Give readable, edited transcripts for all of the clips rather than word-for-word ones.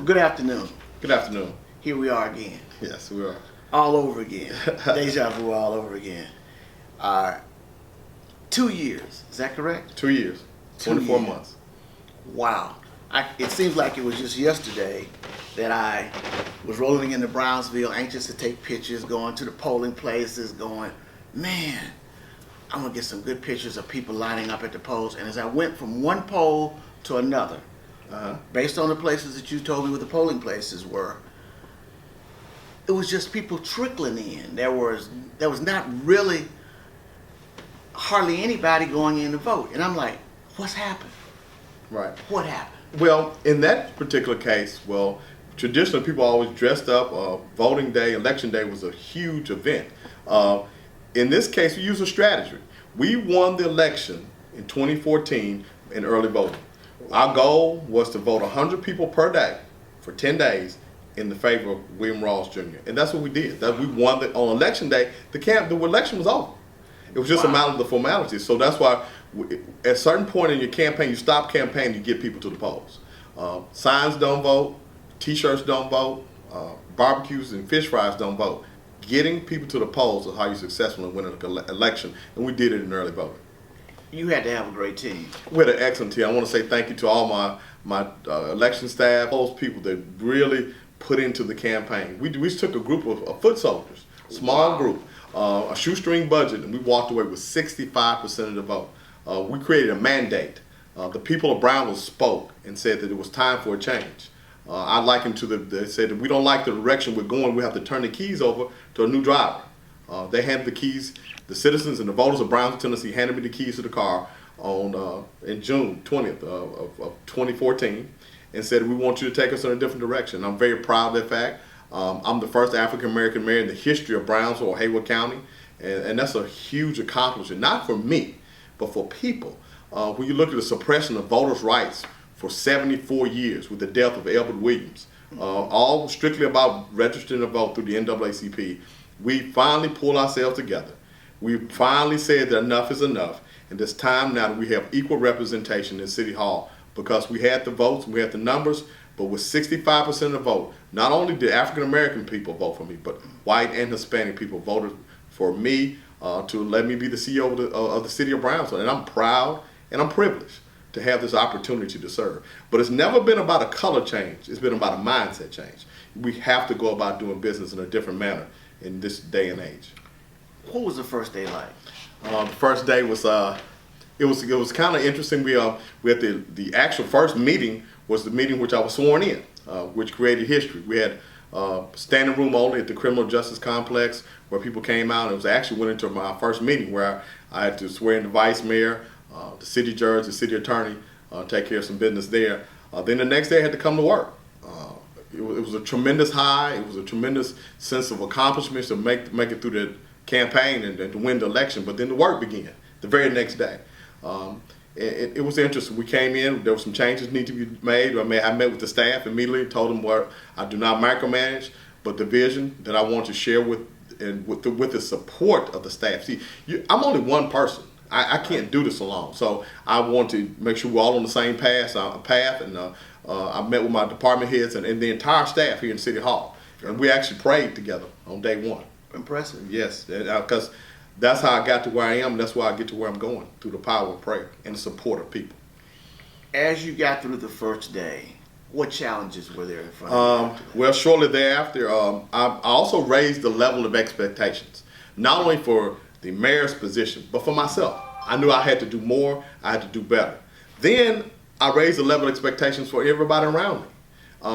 Good afternoon. Good afternoon. Here we are again. Yes, we are. All over again. Deja vu all over again. 2 years. Is that correct? 2 years. 24 months. Wow. It seems like it was just yesterday that I was rolling into Brownsville, anxious to take pictures, going to the polling places, going, man, I'm going to get some good pictures of people lining up at the polls. And as I went from one poll to another, based on the places that you told me where the polling places were, it was just people trickling in. There was not really hardly anybody going in to vote. And I'm like, what's happened? Right. What happened? Well, in that particular case, traditionally people always dressed up. Voting day, election day was a huge event. In this case, we used a strategy. We won the election in 2014 in early voting. Our goal was to vote 100 people per day for 10 days in the favor of William Rawls Jr. And that's what we did. We won on election day. The election was over. It was just a matter of the formalities. So that's why at a certain point in your campaign, you stop campaigning, you get people to the polls. Signs don't vote, T-shirts don't vote, barbecues and fish fries don't vote. Getting people to the polls is how you're successful in winning an election, and we did it in early voting. You had to have a great team. We had an excellent team. I want to say thank you to all my election staff, those people that really put into the campaign. We took a group of foot soldiers, small group, a shoestring budget, and we walked away with 65% of the vote. We created a mandate. The people of Brownville spoke and said that it was time for a change. I likened to they said that we don't like the direction we're going, we have to turn the keys over to a new driver. They handed the keys, the citizens and the voters of Brownsville, Tennessee handed me the keys to the car in June 20th of 2014 and said, we want you to take us in a different direction. I'm very proud of that fact. I'm the first African-American mayor in the history of Brownsville or Haywood County, and that's a huge accomplishment, not for me, but for people. When you look at the suppression of voters' rights for 74 years with the death of Elbert Williams, all strictly about registering to vote through the NAACP, we finally pulled ourselves together. We finally said that enough is enough, and it's time now that we have equal representation in City Hall, because we had the votes, we had the numbers, but with 65% of the vote, not only did African American people vote for me, but white and Hispanic people voted for me to let me be the CEO of the city of Brownsville. And I'm proud and I'm privileged to have this opportunity to serve. But it's never been about a color change, it's been about a mindset change. We have to go about doing business in a different manner in this day and age. What was the first day like? The first day was it was kind of interesting. We had the actual first meeting was the meeting which I was sworn in, which created history. We had standing room only at the Criminal Justice Complex where people came out. It was actually went into my first meeting where I had to swear in the vice mayor, the city judge, the city attorney, take care of some business there. Then the next day I had to come to work. It was a tremendous high. It was a tremendous sense of accomplishments to make it through the campaign and to win the election. But then the work began the very next day. It was interesting. We came in, there were some changes need to be made. I met with the staff immediately, told them what I do not micromanage, but the vision that I want to share with the support of the staff. See, I'm only one person. I can't do this alone. So I want to make sure we're all on the same path. And I met with my department heads and the entire staff here in City Hall. And we actually prayed together on day one. Impressive. Yes, because that's how I got to where I am. That's why I get to where I'm going, through the power of prayer and the support of people. As you got through the first day, what challenges were there in front of you? Well, shortly thereafter, I also raised the level of expectations, not only for the mayor's position, but for myself. I knew I had to do more, I had to do better. Then I raised the level of expectations for everybody around me.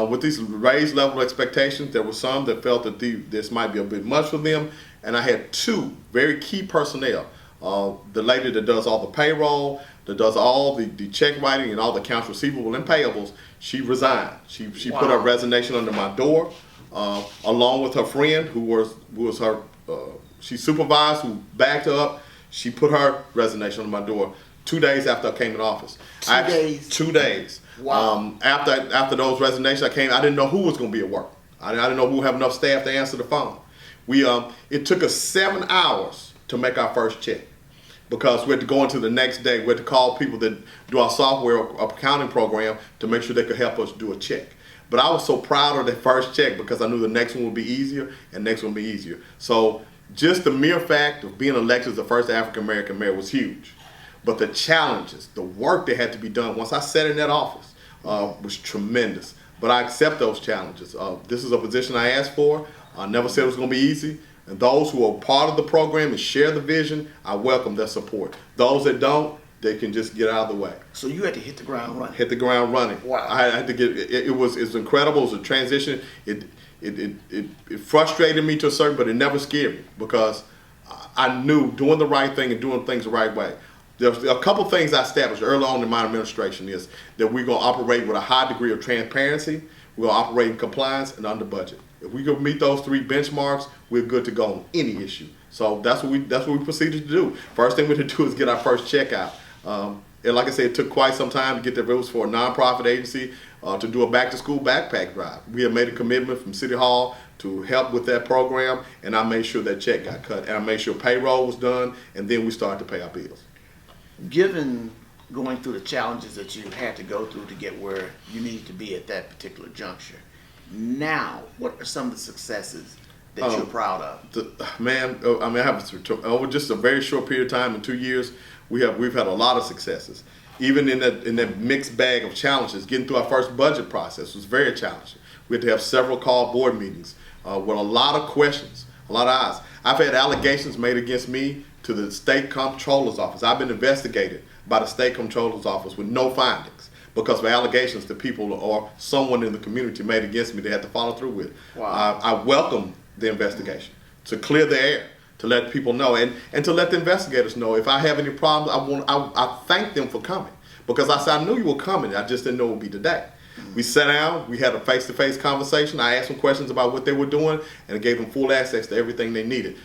With these raised level of expectations, there were some that felt that this might be a bit much for them, and I had two very key personnel. The lady that does all the payroll, that does all the check writing and all the accounts receivable and payables, she resigned. She put her resignation under my door, along with her friend who was her, she supervised, who backed her up. She put her resignation under my door 2 days after I came in office. 2 days? 2 days. Wow. After those resignations, I didn't know who was going to be at work. I didn't know who would have enough staff to answer the phone. It took us 7 hours to make our first check, because we had to go into the next day. We had to call people that do our software accounting program to make sure they could help us do a check. But I was so proud of that first check because I knew the next one would be easier and the next one would be easier. So just the mere fact of being elected as the first African American mayor was huge. But the challenges, the work that had to be done once I sat in that office was tremendous. But I accept those challenges. This is a position I asked for. I never said it was going to be easy. And those who are part of the program and share the vision, I welcome their support. Those that don't, they can just get out of the way. So you had to hit the ground running. Hit the ground running. Wow. I had to get. It was incredible. It was a transition. It frustrated me to a certain, but it never scared me because I knew doing the right thing and doing things the right way. There's a couple things I established early on in my administration is that we're going to operate with a high degree of transparency. We're going to operate in compliance and under budget. If we can meet those three benchmarks, we're good to go on any issue. So that's what we proceeded to do. First thing we had to do is get our first check out. And like I said, it took quite some time to get the rules for a nonprofit agency to do a back-to-school backpack drive. We had made a commitment from City Hall to help with that program, and I made sure that check got cut, and I made sure payroll was done, and then we started to pay our bills. Given going through the challenges that you had to go through to get where you needed to be at that particular juncture, now what are some of the successes that you're proud of? I have over just a very short period of time, in 2 years, we've had a lot of successes. Even in that mixed bag of challenges, getting through our first budget process was very challenging. We had to have several call board meetings with a lot of questions, a lot of eyes. I've had allegations made against me to the state comptroller's office. I've been investigated by the state comptroller's office with no findings because of allegations that people or someone in the community made against me they had to follow through with. Wow. I welcome the investigation to clear the air, to let people know, and to let the investigators know if I have any problems. I thank them for coming because I said I knew you were coming. I just didn't know it would be today. We sat down, we had a face-to-face conversation. I asked them questions about what they were doing and gave them full access to everything they needed.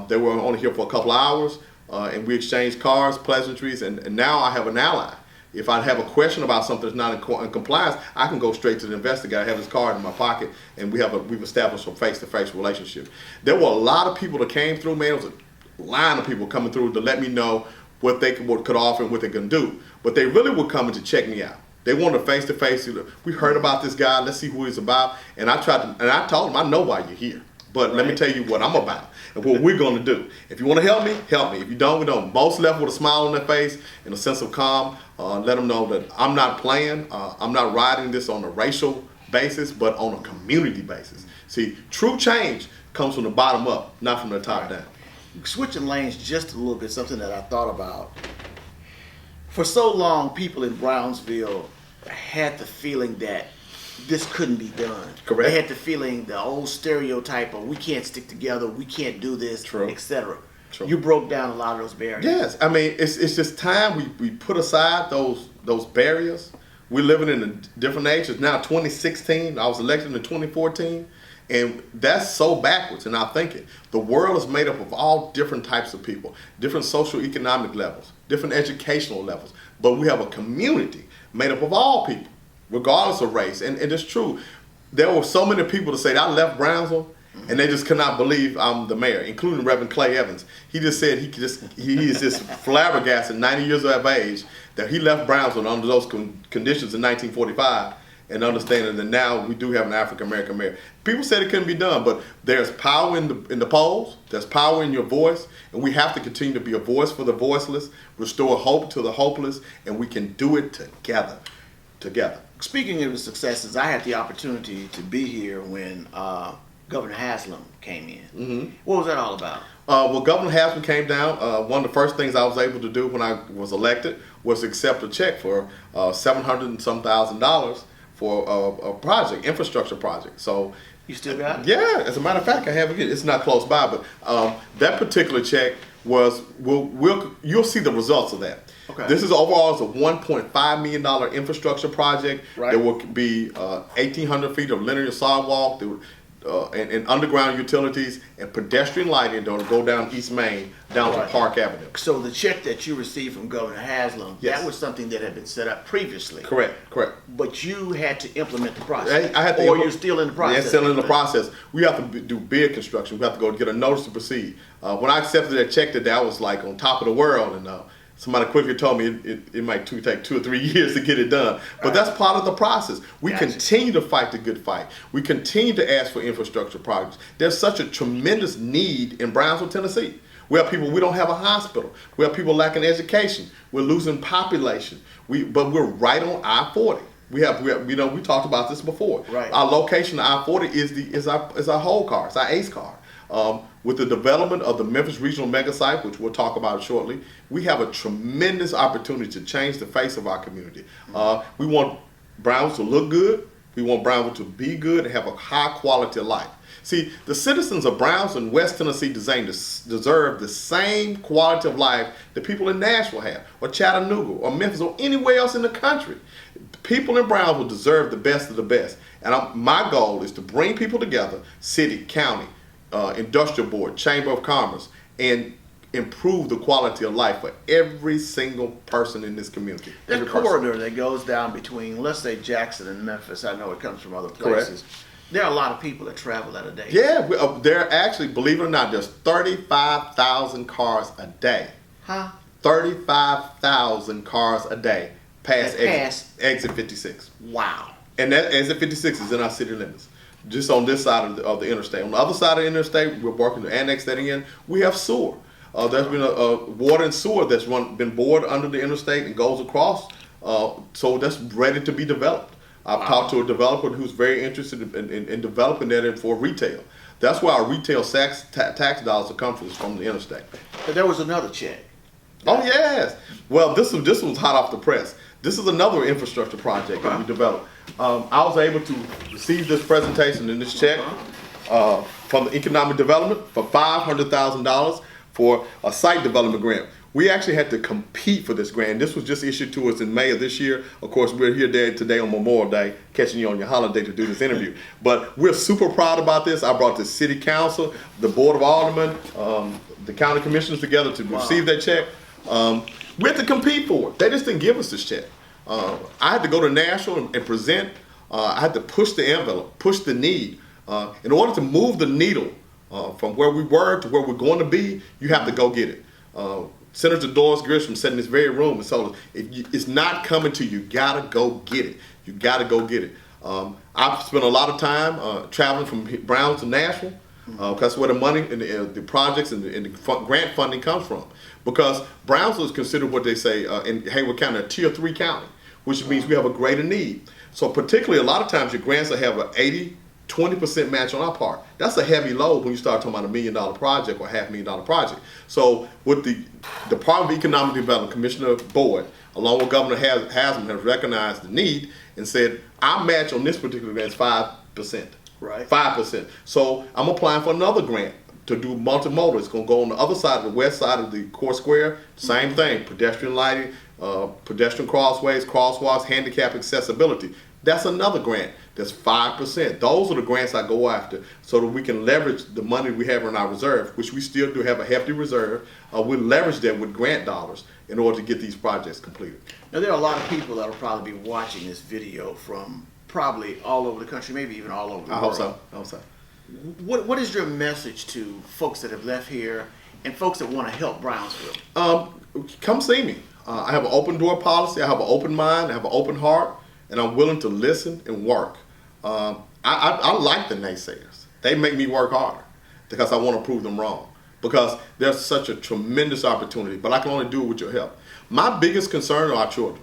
They were only here for a couple of hours, and we exchanged cards, pleasantries, and now I have an ally. If I have a question about something that's not in compliance, I can go straight to the investigator. I have his card in my pocket, and we've established a face-to-face relationship. There were a lot of people that came through, man. It was a line of people coming through to let me know what they could offer and what they can do. But they really were coming to check me out. They wanted a face-to-face. We heard about this guy. Let's see who he's about. And I told them, I know why you're here. But let me tell you what I'm about and what we're going to do. If you want to help me, help me. If you don't, we don't. Most left with a smile on their face and a sense of calm. Let them know that I'm not playing. I'm not riding this on a racial basis, but on a community basis. See, true change comes from the bottom up, not from the top down. Switching lanes just a little bit, something that I thought about. For so long, people in Brownsville had the feeling that this couldn't be done. Correct. They had the feeling, the old stereotype of we can't stick together, we can't do this, etc. You broke down a lot of those barriers. Yes, I mean it's just time we put aside those barriers. We're living in a different age. It's now 2016. I was elected in 2014, and that's so backwards in our thinking. The world is made up of all different types of people, different socioeconomic levels, different educational levels, but we have a community made up of all people, regardless of race. And it's true. There were so many people to say that I left Brownsville and they just could not believe I'm the mayor, including Reverend Clay Evans. He just said he is just flabbergasted, 90 years of age, that he left Brownsville under those conditions in 1945 and understanding that now we do have an African American mayor. People said it couldn't be done, but there's power in the polls, there's power in your voice, and we have to continue to be a voice for the voiceless, restore hope to the hopeless, and we can do it together. Speaking of the successes, I had the opportunity to be here when Governor Haslam came in. Mm-hmm. What was that all about? Well, Governor Haslam came down. One of the first things I was able to do when I was elected was accept a check for $700 and some thousand for a project, infrastructure project. So you still got it? Yeah, as a matter of fact, I have it. It's not close by, but that particular check was you'll see the results of that. Okay. This is overall is a $1.5 million infrastructure project. Right. There will be 1,800 feet of linear sidewalk. And underground utilities and pedestrian lighting that will go down East Main down to Park Avenue. So the check that you received from Governor Haslam, yes, that was something that had been set up previously. Correct. But you had to implement the process. I had to or you're still in the process. Yeah, still in the process. We have to do bid construction. We have to go get a notice to proceed. When I accepted that check today, I was like on top of the world, and Somebody quickly told me it might take 2 or 3 years to get it done. But that's part of the process. We continue to fight the good fight. We continue to ask for infrastructure projects. There's such a tremendous need in Brownsville, Tennessee. We have people, we don't have a hospital. We have people lacking education. We're losing population. But we're right on I-40. We talked about this before. Right. Our location of I-40 is our whole car. It's our ace car. With the development of the Memphis Regional Mega Site, which we'll talk about shortly, we have a tremendous opportunity to change the face of our community. We want Brownsville to look good. We want Brownsville to be good and have a high quality of life. See, the citizens of Brownsville and West Tennessee deserve the same quality of life that people in Nashville have, or Chattanooga, or Memphis, or anywhere else in the country. People in Brownsville deserve the best of the best. And my goal is to bring people together, city, county, industrial board, chamber of commerce, and improve the quality of life for every single person in this community. That corridor that goes down between, let's say, Jackson and Memphis, I know it comes from other places. Correct. There are a lot of people that travel that a day. Yeah, there are actually, believe it or not, there's 35,000 cars a day. Huh? 35,000 cars a day past exit 56. Wow. And that exit 56 is in our city limits, just on this side of the interstate. On the other side of the interstate, we're working to annex that in. We have sewer. There's been a water and sewer that's been bored under the interstate and goes across, so that's ready to be developed. I've talked to a developer who's very interested in developing that for retail. That's where our retail tax dollars will come from the interstate. But there was another check. Oh yes. Well, this was hot off the press. This is another infrastructure project that we developed. I was able to receive this presentation and this check from the Economic Development for $500,000 for a site development grant. We actually had to compete for this grant. This was just issued to us in May of this year. Of course, we're here today on Memorial Day, catching you on your holiday to do this interview. But we're super proud about this. I brought the City Council, the Board of Aldermen, the County Commissioners together to receive that check. We had to compete for it. They just didn't give us this check. I had to go to Nashville and present. I had to push the envelope, push the need. In order to move the needle from where we were to where we're going to be, you have to go get it. Senator Doris Grisham said in this very room and told us, it's not coming to you. You gotta go get it. You gotta go get it. I've spent a lot of time traveling from Brown to Nashville because that's where the money and the projects and the grant funding comes from. Because Brownsville is considered what they say in Hayward County a Tier 3 county, which means we have a greater need. So particularly a lot of times your grants will have an 20% match on our part. That's a heavy load when you start talking about $1 million project or $500,000 project. So with the Department of Economic Development, Commissioner Boyd, along with Governor Haslam, has recognized the need and said, our match on this particular grant is 5%. Right. 5%. So I'm applying for another grant to do multimodal. It's going to go on the other side, the west side of the Core Square. Same thing, pedestrian lighting, pedestrian crossways, crosswalks, handicap accessibility. That's another grant. That's 5%. Those are the grants I go after so that we can leverage the money we have in our reserve, which we still do have a hefty reserve. We'll leverage that with grant dollars in order to get these projects completed. Now, there are a lot of people that will probably be watching this video from probably all over the country, maybe even all over the world. I hope so. What is your message to folks that have left here and folks that want to help Brownsville? Come see me. I have an open door policy. I have an open mind. I have an open heart. And I'm willing to listen and work. I like the naysayers. They make me work harder because I want to prove them wrong. Because there's such a tremendous opportunity, but I can only do it with your help. My biggest concern are our children,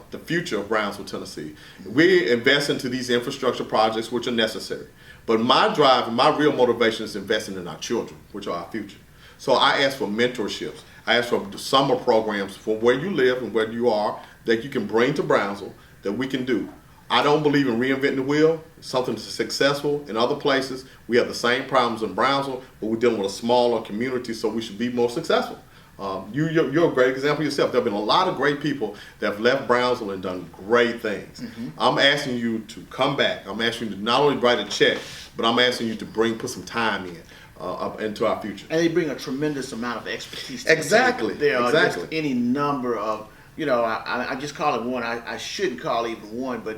the future of Brownsville, Tennessee. We invest into these infrastructure projects, which are necessary. But my drive and my real motivation is investing in our children, which are our future. So I ask for mentorships. I ask for summer programs for where you live and where you are that you can bring to Brownsville that we can do. I don't believe in reinventing the wheel. It's something that's successful in other places. We have the same problems in Brownsville, but we're dealing with a smaller community, so we should be more successful. You're a great example yourself. There have been a lot of great people that have left Brownsville and done great things. Mm-hmm. I'm asking you to come back. I'm asking you to not only write a check, but I'm asking you to put some time into our future. And they bring a tremendous amount of expertise. Exactly. There are just any number of, I just call it one. I shouldn't call it even one, but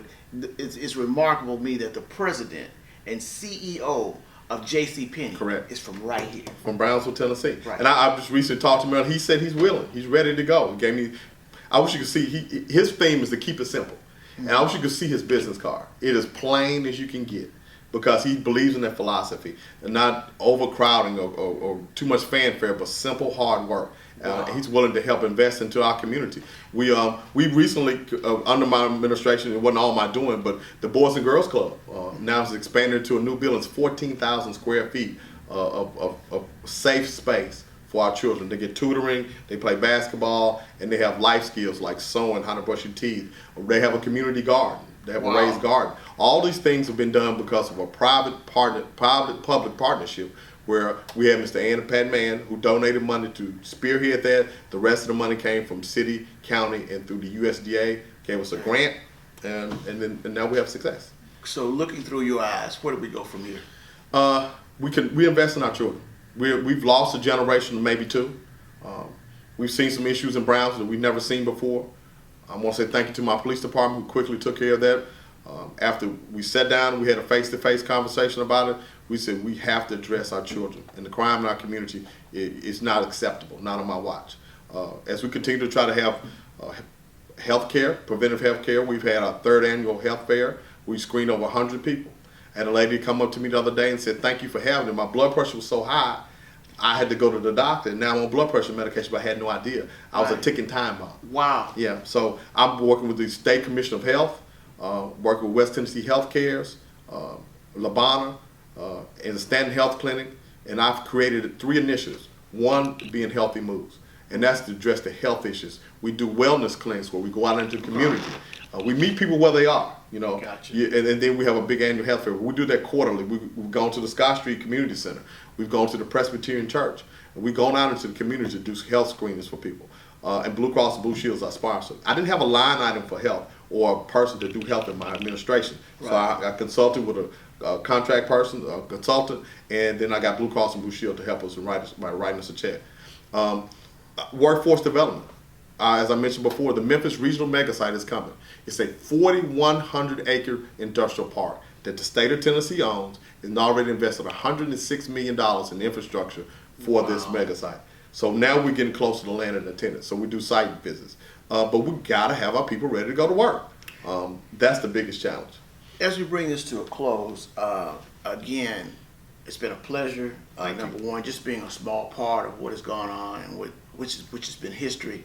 it's remarkable to me that the president and CEO of J.C. Penney. Correct. Is from right here. From Brownsville, Tennessee. Right. And I just recently talked to him, and he said he's willing. He's ready to go. He gave me. I wish you could see. His theme is to keep it simple, and I wish you could see his business card. It is plain as you can get, because he believes in that philosophy and not overcrowding or too much fanfare, but simple hard work. Wow. He's willing to help invest into our community. We recently, under my administration, it wasn't all my doing, but the Boys and Girls Club now has expanded to a new building. It's 14,000 square feet of safe space for our children. They get tutoring, they play basketball, and they have life skills like sewing, how to brush your teeth. They have a community garden. They have a raised garden. All these things have been done because of a private-public partnership, where we had Mr. Ann and Pat Mann, who donated money to spearhead that. The rest of the money came from city, county, and through the USDA, gave us a grant, and now we have success. So looking through your eyes, where do we go from here? We invest in our children. We've lost a generation, maybe two. We've seen some issues in Brownsville that we've never seen before. I want to say thank you to my police department, who quickly took care of that. After we sat down, we had a face-to-face conversation about it. We said we have to address our children, and the crime in our community is not acceptable, not on my watch. As we continue to try to have health care, preventive health care, we've had our 3rd annual health fair. We screened over 100 people. I had a lady come up to me the other day and said, "Thank you for having me. My blood pressure was so high, I had to go to the doctor, and now I'm on blood pressure medication, but I had no idea. I was a ticking time bomb." Wow. Yeah, so I'm working with the State Commission of Health, working with West Tennessee Health Cares, Labana, and the Stanton Health Clinic, and I've created 3 initiatives. One being Healthy Moves, and that's to address the health issues. We do wellness clinics where we go out into the community. We meet people where they are, you know. Gotcha. And then we have a big annual health fair. We do that quarterly. We've gone to the Scott Street Community Center. We've gone to the Presbyterian Church. And we've gone out into the community to do health screenings for people. And Blue Cross and Blue Shield is our sponsor. I didn't have a line item for health or a person to do health in my administration. Right. So I consulted with a contract person, a consultant, and then I got Blue Cross and Blue Shield to help us by writing us a check. Workforce development. As I mentioned before, the Memphis Regional Mega Site is coming. It's a 4,100-acre industrial park that the state of Tennessee owns and already invested $106 million in infrastructure for this mega site. So now we're getting closer to land and attendance. So we do site visits. But we've got to have our people ready to go to work. That's the biggest challenge. As we bring this to a close, again, it's been a pleasure. Number one, just being a small part of what has gone on and which has been history.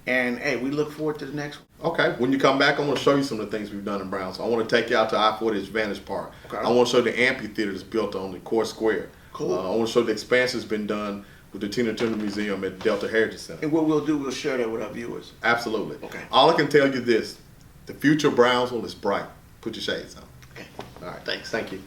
And hey, we look forward to the next one. Okay, when you come back, I want to show you some of the things we've done in Brownsville. I want to take you out to I-40 Advantage Park. Okay. I want to show you the amphitheater that's built on the Court Square. Cool. I want to show you the expansion that's been done with the Tina Turner Museum at Delta Heritage Center. And what we'll do, we'll share that with our viewers. Absolutely. Okay. All I can tell you this, the future of Brownsville is bright. Put your shades on. Okay. All right. Thanks. Thank you.